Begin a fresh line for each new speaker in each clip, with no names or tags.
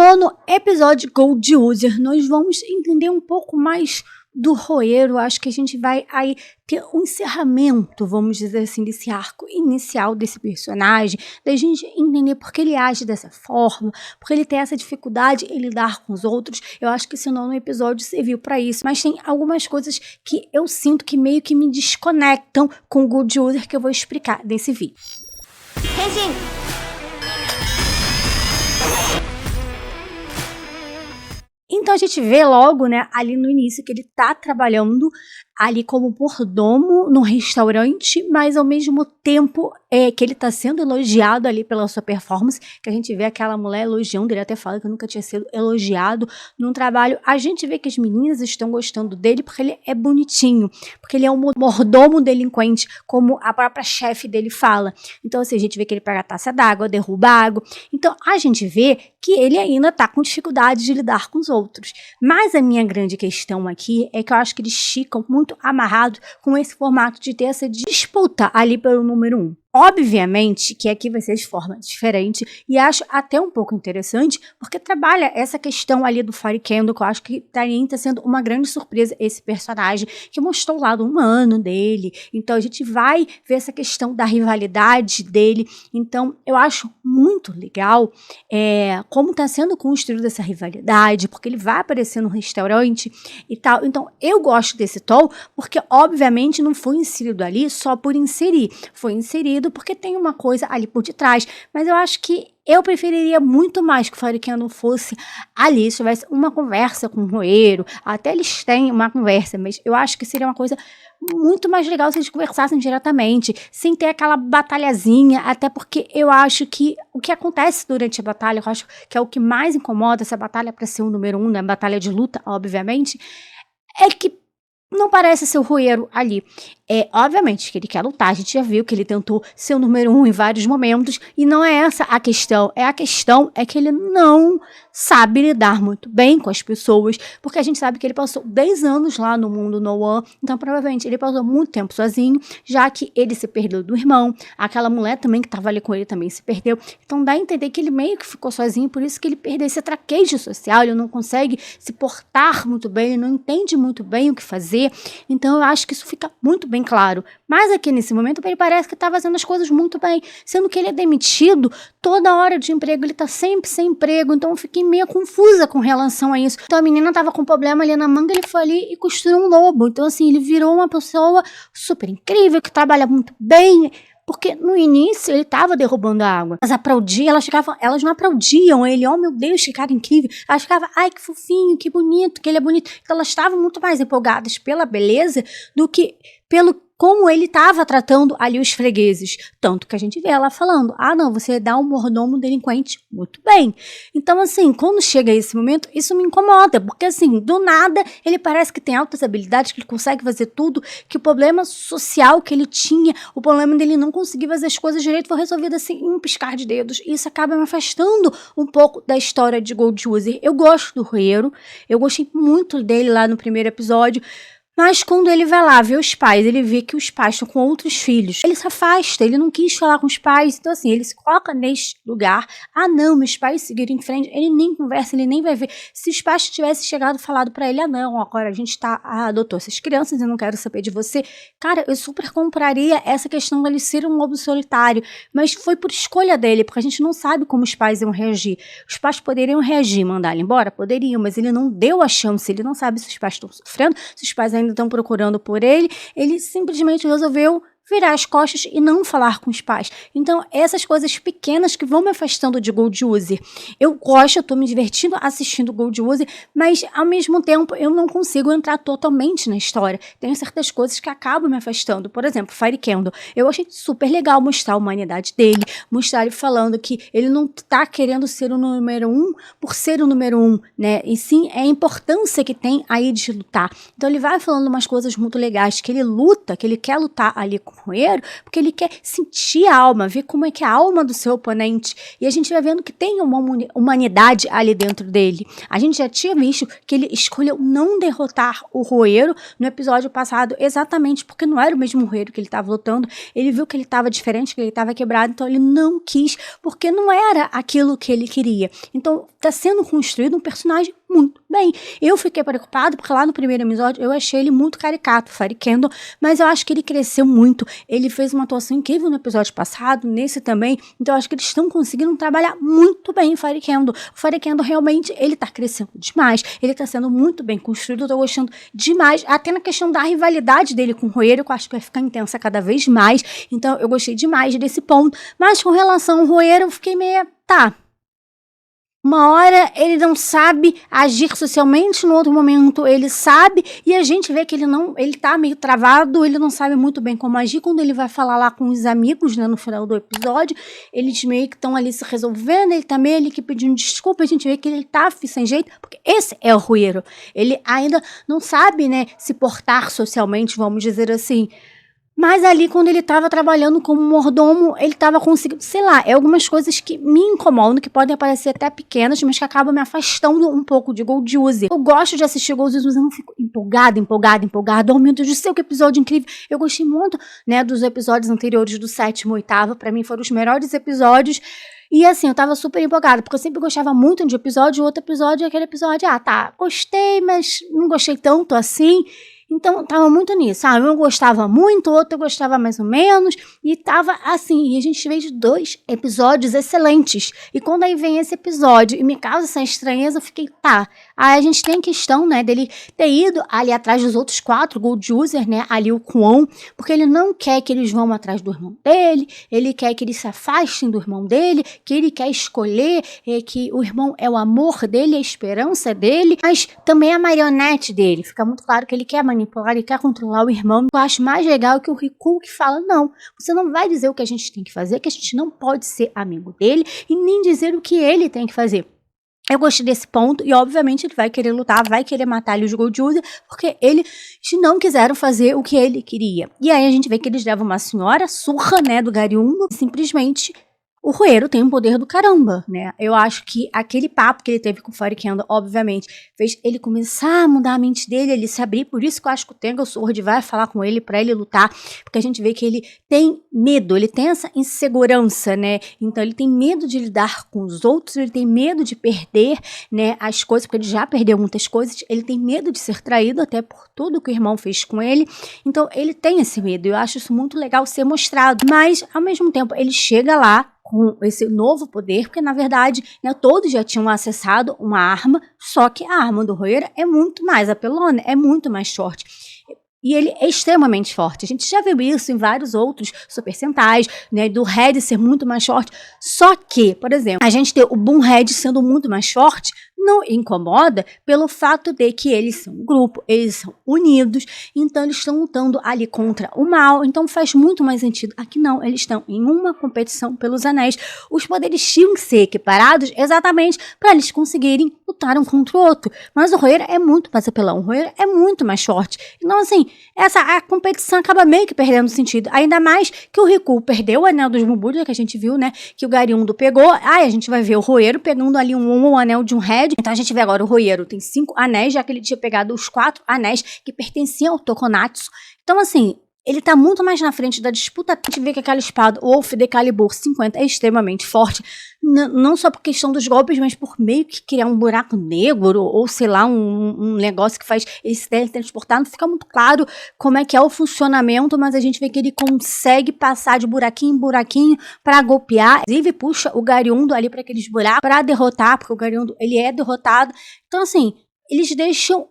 nono episódio de Gold User, nós vamos entender um pouco mais do Roeiro. Acho que a gente vai aí ter um encerramento, vamos dizer assim, desse arco inicial desse personagem, da gente entender por que ele age dessa forma, porque ele tem essa dificuldade em lidar com os outros. Eu acho que esse nono episódio serviu para isso, mas tem algumas coisas que eu sinto que meio que me desconectam com o Gold User, que eu vou explicar nesse vídeo. Então a gente vê logo, né, ali no início que ele tá trabalhando ali como mordomo num restaurante, mas ao mesmo tempo que ele tá sendo elogiado ali pela sua performance, que a gente vê aquela mulher elogiando, ele até fala que nunca tinha sido elogiado num trabalho. A gente vê que as meninas estão gostando dele porque ele é bonitinho, porque ele é um mordomo delinquente, como a própria chefe dele fala. Então assim, a gente vê que ele pega a taça d'água, derruba água. Então a gente vê que ele ainda tá com dificuldade de lidar com os outros. Mas a minha grande questão aqui é que eu acho que eles ficam muito amarrados com esse formato de ter essa disputa ali pelo número 1. Obviamente que aqui vai ser de forma diferente e acho até um pouco interessante porque trabalha essa questão ali do Fire Candle, que eu acho que também está sendo uma grande surpresa esse personagem, que mostrou o lado humano dele. Então a gente vai ver essa questão da rivalidade dele. Então eu acho muito legal como está sendo construída essa rivalidade, porque ele vai aparecer no restaurante e tal. Então eu gosto desse tom porque obviamente não foi inserido ali só por inserir, foi inserido porque tem uma coisa ali por detrás, mas eu acho que eu preferiria muito mais que o Fire Candle fosse ali, se tivesse uma conversa com o Roeiro. Até eles têm uma conversa, mas eu acho que seria uma coisa muito mais legal se eles conversassem diretamente, sem ter aquela batalhazinha, até porque eu acho que o que acontece durante a batalha, eu acho que é o que mais incomoda essa batalha para ser o número 1, né, batalha de luta, obviamente, é que não parece ser o Roeiro ali. Obviamente que ele quer lutar, a gente já viu que ele tentou ser o número 1 em vários momentos, e não é essa a questão. A questão é que ele não sabe lidar muito bem com as pessoas, porque a gente sabe que ele passou 10 anos lá no mundo No One, então provavelmente ele passou muito tempo sozinho, já que ele se perdeu do irmão, aquela mulher também que estava ali com ele também se perdeu, então dá a entender que ele meio que ficou sozinho, por isso que ele perdeu esse traquejo social, ele não consegue se portar muito bem, ele não entende muito bem o que fazer, então eu acho que isso fica muito bem claro, mas aqui nesse momento ele parece que está fazendo as coisas muito bem, sendo que ele é demitido toda hora de emprego, ele está sempre sem emprego, então eu fiquei meio confusa com relação a isso. Então a menina estava com problema ali na manga, ele foi ali e costurou um lobo, então assim, ele virou uma pessoa super incrível, que trabalha muito bem, porque no início ele estava derrubando a água. Mas aplaudiam, elas não aplaudiam ele, oh meu Deus, que cara incrível. Elas ficavam, ai que fofinho, que bonito, que ele é bonito. Então elas estavam muito mais empolgadas pela beleza do que pelo como ele estava tratando ali os fregueses. Tanto que a gente vê ela falando, ah não, você dá um mordomo delinquente muito bem. Então assim, quando chega esse momento, isso me incomoda, porque assim, do nada, ele parece que tem altas habilidades, que ele consegue fazer tudo, que o problema social que ele tinha, o problema dele não conseguir fazer as coisas direito, foi resolvido assim, em um piscar de dedos. E isso acaba me afastando um pouco da história de Gold User. Eu gosto do Roeiro, eu gostei muito dele lá no primeiro episódio, mas quando ele vai lá ver os pais, ele vê que os pais estão com outros filhos, ele se afasta, ele não quis falar com os pais, então assim, ele se coloca neste lugar, ah não, meus pais seguiram em frente, ele nem conversa, ele nem vai ver, se os pais tivessem chegado e falado pra ele, ah não, agora a gente adotou essas crianças, eu não quero saber de você, cara, eu super compraria essa questão dele ser um lobo solitário, mas foi por escolha dele, porque a gente não sabe como os pais iam reagir, os pais poderiam reagir, mandar ele embora? Poderiam, mas ele não deu a chance, ele não sabe se os pais estão sofrendo, se os pais ainda estão procurando por ele, ele simplesmente resolveu virar as costas e não falar com os pais. Então, essas coisas pequenas que vão me afastando de Gold User. Eu gosto, eu tô me divertindo assistindo Gold User, mas ao mesmo tempo eu não consigo entrar totalmente na história. Tem certas coisas que acabam me afastando. Por exemplo, Fire Candle. Eu achei super legal mostrar a humanidade dele, mostrar ele falando que ele não tá querendo ser o número 1 por ser o número 1, né? E sim, é a importância que tem aí de lutar. Então ele vai falando umas coisas muito legais, que ele luta, que ele quer lutar ali com com o Roeiro, porque ele quer sentir a alma, ver como é que é a alma do seu oponente. E a gente vai vendo que tem uma humanidade ali dentro dele. A gente já tinha visto que ele escolheu não derrotar o Roeiro no episódio passado, exatamente porque não era o mesmo Roeiro que ele estava lutando. Ele viu que ele estava diferente, que ele estava quebrado, então ele não quis, porque não era aquilo que ele queria. Então está sendo construído um personagem muito bem. Eu fiquei preocupado porque lá no primeiro episódio eu achei ele muito caricato, Fairy Candle, mas eu acho que ele cresceu muito. Ele fez uma atuação incrível no episódio passado, nesse também, então eu acho que eles estão conseguindo trabalhar muito bem o Fairy Candle. O Fairy Candle realmente, ele tá crescendo demais, ele tá sendo muito bem construído, eu tô gostando demais, até na questão da rivalidade dele com o Roeiro, que eu acho que vai ficar intensa cada vez mais, então eu gostei demais desse ponto, mas com relação ao Roeiro eu fiquei meio, tá. Uma hora ele não sabe agir socialmente, no outro momento ele sabe, e a gente vê que ele tá meio travado, ele não sabe muito bem como agir. Quando ele vai falar lá com os amigos, né, no final do episódio, eles meio que estão ali se resolvendo, ele tá meio ali que pedindo desculpa, a gente vê que ele tá sem jeito, porque esse é o Roeiro. Ele ainda não sabe, né, se portar socialmente, vamos dizer assim. Mas ali, quando ele estava trabalhando como mordomo, ele estava conseguindo, sei lá, algumas coisas que me incomodam, que podem parecer até pequenas, mas que acabam me afastando um pouco de Gold Uzi. Eu gosto de assistir Gold Uzi, mas eu não fico empolgada. Oh, meu Deus do céu, que episódio incrível. Eu gostei muito, né, dos episódios anteriores do 7º e 8º, pra mim foram os melhores episódios. E assim, eu tava super empolgada, porque eu sempre gostava muito de um episódio, o outro episódio é aquele episódio, tá, gostei, mas não gostei tanto assim. Então, tava muito nisso, sabe? Um gostava muito, o outro gostava mais ou menos, e tava assim, e a gente fez 2 episódios excelentes. E quando aí vem esse episódio e me causa essa estranheza, eu fiquei, tá. Aí a gente tem questão, né, dele ter ido ali atrás dos outros 4 Gold User, né, ali o Kwon, porque ele não quer que eles vão atrás do irmão dele, ele quer que eles se afastem do irmão dele, que ele quer escolher, que o irmão é o amor dele, a esperança dele, mas também a marionete dele. Fica muito claro que ele quer manipular, ele quer controlar o irmão. Eu acho mais legal que o Riku que fala, não, você não vai dizer o que a gente tem que fazer, que a gente não pode ser amigo dele, e nem dizer o que ele tem que fazer. Eu gostei desse ponto e, obviamente, ele vai querer lutar, vai querer matar os Gold User, porque eles não quiseram fazer o que ele queria. E aí a gente vê que eles levam uma senhora surra, né, do Gariundo, simplesmente o Roeiro tem um poder do caramba, né? Eu acho que aquele papo que ele teve com o Fairy Candle, obviamente, fez ele começar a mudar a mente dele, ele se abrir. Por isso que eu acho que o Tenga Sword vai falar com ele pra ele lutar, porque a gente vê que ele tem medo, ele tem essa insegurança, né? Então ele tem medo de lidar com os outros, ele tem medo de perder, né, as coisas, porque ele já perdeu muitas coisas, ele tem medo de ser traído, até por tudo que o irmão fez com ele. Então ele tem esse medo, eu acho isso muito legal ser mostrado, mas ao mesmo tempo ele chega lá com esse novo poder, porque na verdade, né, todos já tinham acessado uma arma, só que a arma do Roeiro é muito mais apelona, é muito mais forte. E ele é extremamente forte. A gente já viu isso em vários outros Super Sentais, né, do Red ser muito mais forte. Só que, por exemplo, a gente ter o Boom Red sendo muito mais forte não incomoda pelo fato de que eles são um grupo, eles são unidos, então eles estão lutando ali contra o mal, então faz muito mais sentido. Aqui não, eles estão em uma competição pelos anéis. Os poderes tinham que ser equiparados exatamente para eles conseguirem lutar um contra o outro. Mas o Roeiro é muito mais apelão, o Roeiro é muito mais forte. Então, assim, a competição acaba meio que perdendo sentido. Ainda mais que o Riku perdeu o anel dos Mubuja, que a gente viu, né, que o Gariundo pegou. A gente vai ver o Roeiro pegando ali um anel de um Red. Então a gente vê agora o Roeiro tem 5 anéis, já que ele tinha pegado os 4 anéis que pertenciam ao Tokonatsu. Então, assim, ele tá muito mais na frente da disputa. A gente vê que aquela espada Wolf de Calibur 50 é extremamente forte, não só por questão dos golpes, mas por meio que criar um buraco negro, ou sei lá, um negócio que faz ele se teletransportar. Não fica muito claro como é que é o funcionamento, mas a gente vê que ele consegue passar de buraquinho em buraquinho para golpear. Inclusive puxa o Gariundo ali para aqueles buracos para derrotar, porque o Gariundo ele é derrotado. Então, assim, eles deixam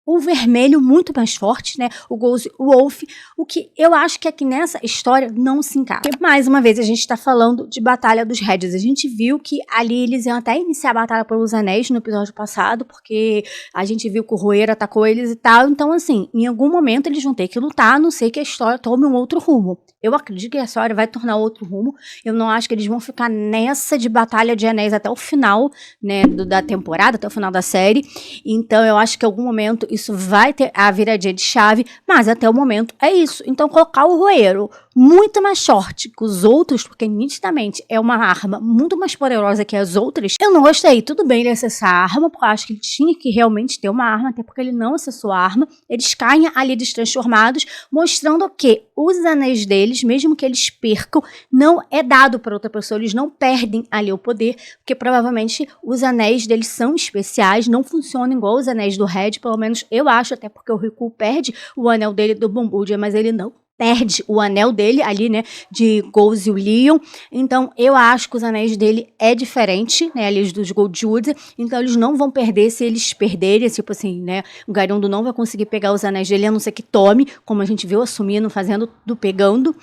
o vermelho muito mais forte, né? O Ghost Wolf, o que eu acho que aqui nessa história não se encaixa. Porque, mais uma vez, a gente tá falando de Batalha dos Reds. A gente viu que ali eles iam até iniciar a Batalha pelos Anéis no episódio passado, porque a gente viu que o Roeiro atacou eles e tal. Então, assim, em algum momento eles vão ter que lutar, a não ser que a história tome um outro rumo. Eu acredito que a história vai tornar outro rumo. Eu não acho que eles vão ficar nessa de Batalha de Anéis até o final, né, da temporada, até o final da série. Então, eu acho que em algum momento isso vai ter a viradinha de chave, mas até o momento é isso. Então, colocar o Roeiro muito mais forte que os outros, porque nitidamente é uma arma muito mais poderosa que as outras, eu não gostei. Tudo bem ele acessar a arma, porque eu acho que ele tinha que realmente ter uma arma, até porque ele não acessou a arma. Eles caem ali destransformados, mostrando que os anéis deles, mesmo que eles percam, não é dado para outra pessoa, eles não perdem ali o poder, porque provavelmente os anéis deles são especiais, não funcionam igual os anéis do Red, pelo menos eu acho, até porque o Riku perde o anel dele do Bombudia, mas ele não perde o anel dele ali, né, de Gold-Leon. Então, eu acho que os anéis dele é diferente, né, ali dos Gold-Wood. Então, eles não vão perder se eles perderem, tipo assim, né, o Garondo não vai conseguir pegar os anéis dele, a não ser que tome, como a gente viu assumindo, fazendo do pegando.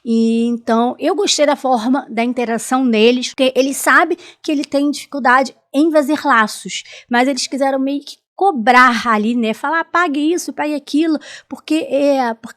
E então, eu gostei da forma da interação deles, porque ele sabe que ele tem dificuldade em fazer laços, mas eles quiseram meio que cobrar ali, né? Falar, pague isso, pague aquilo, porque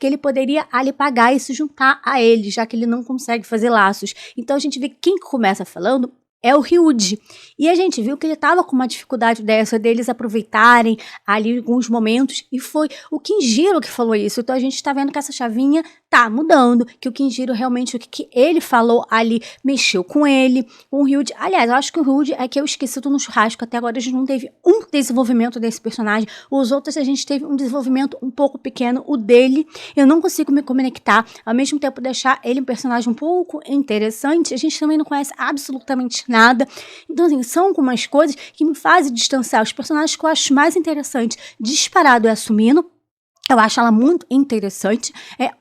ele poderia ali pagar e se juntar a ele, já que ele não consegue fazer laços. Então a gente vê que quem começa falando é o Ryuji. E a gente viu que ele estava com uma dificuldade dessa, deles aproveitarem ali alguns momentos, e foi o Kinjiro que falou isso. Então a gente está vendo que essa chavinha tá mudando, que o Kinjiro realmente, o que ele falou ali, mexeu com ele, com o Ryuji. Aliás, eu acho que o Ryuji é que eu esqueci tudo no churrasco, até agora a gente não teve um desenvolvimento desse personagem, os outros a gente teve um desenvolvimento um pouco pequeno, o dele, eu não consigo me conectar, ao mesmo tempo deixar ele um personagem um pouco interessante, a gente também não conhece absolutamente nada, então assim, são algumas coisas que me fazem distanciar os personagens que eu acho mais interessantes, disparado é Asumino. Eu acho ela muito interessante,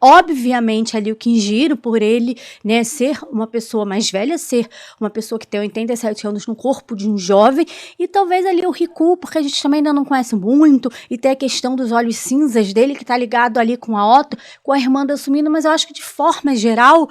obviamente ali o Kinjiro, por ele, né, ser uma pessoa mais velha, ser uma pessoa que tem 87 anos no corpo de um jovem, e talvez ali o Riku, porque a gente também ainda não conhece muito, e tem a questão dos olhos cinzas dele, que tá ligado ali com a Otto, com a irmã da Asumino, mas eu acho que de forma geral,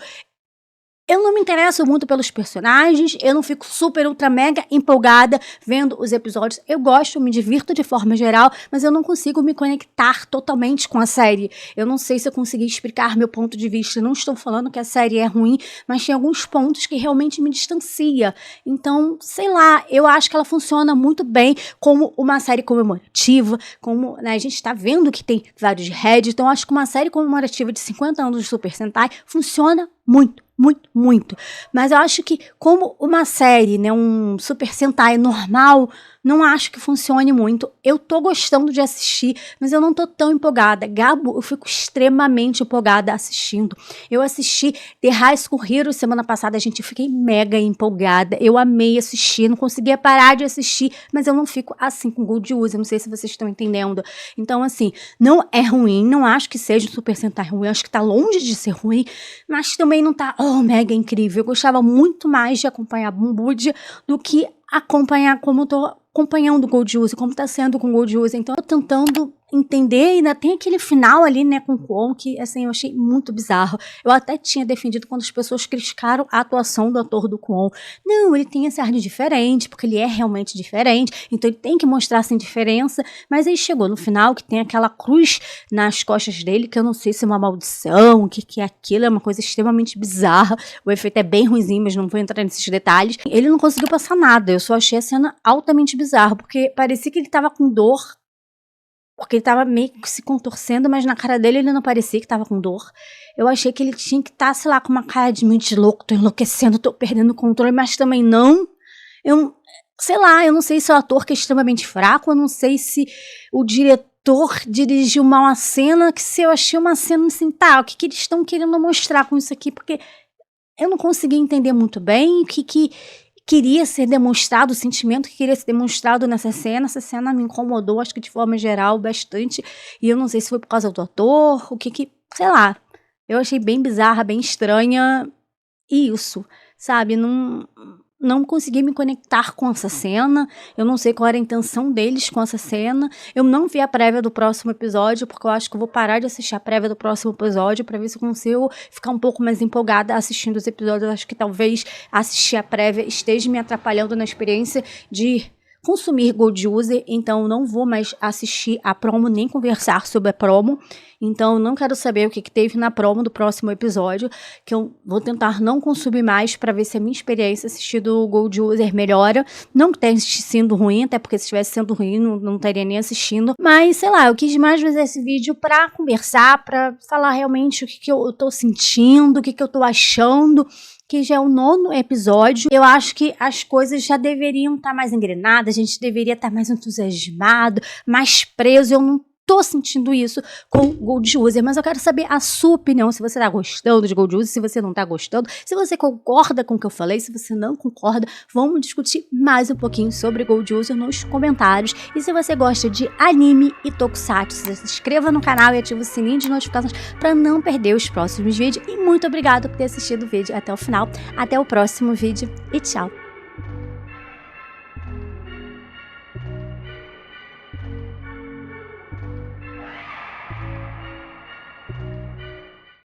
eu não me interesso muito pelos personagens, eu não fico super, ultra, mega empolgada vendo os episódios. Eu gosto, me divirto de forma geral, mas eu não consigo me conectar totalmente com a série. Eu não sei se eu consegui explicar meu ponto de vista. Eu não estou falando que a série é ruim, mas tem alguns pontos que realmente me distancia. Então, sei lá, eu acho que ela funciona muito bem como uma série comemorativa, como, né, a gente está vendo que tem vários Red, então acho que uma série comemorativa de 50 anos de Super Sentai funciona muito. Muito, muito. Mas eu acho que como uma série, né, um Super Sentai normal, não acho que funcione muito. Eu tô gostando de assistir, mas eu não tô tão empolgada. Gabo, eu fico extremamente empolgada assistindo. Eu assisti The High School Heroes semana passada, gente, eu fiquei mega empolgada. Eu amei assistir, não conseguia parar de assistir, mas eu não fico assim com Gold Use, eu não sei se vocês estão entendendo. Então, assim, não é ruim, não acho que seja um Super Sentai ruim, acho que tá longe de ser ruim, mas também não tá, mega incrível. Eu gostava muito mais de acompanhar Bombudia do que acompanhar como eu tô acompanhando o Gold Use, como tá sendo com o Gold Use. Então, eu tô tentando entender, e ainda tem aquele final ali, né, com o Kwon, que, assim, eu achei muito bizarro. Eu até tinha defendido quando as pessoas criticaram a atuação do ator do Kwon. Não, ele tem esse ar de diferente, porque ele é realmente diferente, então ele tem que mostrar essa indiferença, mas aí chegou no final, que tem aquela cruz nas costas dele, que eu não sei se é uma maldição, o que é aquilo, é uma coisa extremamente bizarra, o efeito é bem ruinzinho, mas não vou entrar nesses detalhes. Ele não conseguiu passar nada, eu só achei a cena altamente bizarra, porque parecia que ele tava com dor, porque ele tava meio que se contorcendo, mas na cara dele ele não parecia que tava com dor. Eu achei que ele tinha que estar, sei lá, com uma cara de mente louco, tô enlouquecendo, tô perdendo o controle, mas também não. Sei lá, eu não sei se é o ator que é extremamente fraco, eu não sei se o diretor dirigiu mal a cena, que se eu achei uma cena assim, tá, o que eles estão querendo mostrar com isso aqui, porque eu não consegui entender muito bem o que queria ser demonstrado, o sentimento que queria ser demonstrado nessa cena. Essa cena me incomodou, acho que de forma geral, bastante. E eu não sei se foi por causa do ator, sei lá. Eu achei bem bizarra, bem estranha. E isso, sabe? Não consegui me conectar com essa cena. Eu não sei qual era a intenção deles com essa cena. Eu não vi a prévia do próximo episódio, porque eu acho que eu vou parar de assistir a prévia do próximo episódio pra ver se eu consigo ficar um pouco mais empolgada assistindo os episódios. Eu acho que talvez assistir a prévia esteja me atrapalhando na experiência de consumir Gold User, então não vou mais assistir a promo nem conversar sobre a promo. Então não quero saber o que teve na promo do próximo episódio, que eu vou tentar não consumir mais para ver se a minha experiência assistindo o Gold User melhora. Não que tenha sido ruim, até porque se estivesse sendo ruim não estaria nem assistindo. Mas sei lá, eu quis mais fazer esse vídeo para conversar, para falar realmente o que eu tô sentindo, o que eu tô achando, que já é o 9º episódio. Eu acho que as coisas já deveriam estar mais engrenadas, a gente deveria estar mais entusiasmado, mais preso. Eu não tô sentindo isso com Gold User, mas eu quero saber a sua opinião, se você tá gostando de Gold User, se você não tá gostando, se você concorda com o que eu falei, se você não concorda, vamos discutir mais um pouquinho sobre Gold User nos comentários. E se você gosta de anime e tokusatsu, se inscreva no canal e ative o sininho de notificações para não perder os próximos vídeos. E muito obrigada por ter assistido o vídeo até o final. Até o próximo vídeo e tchau!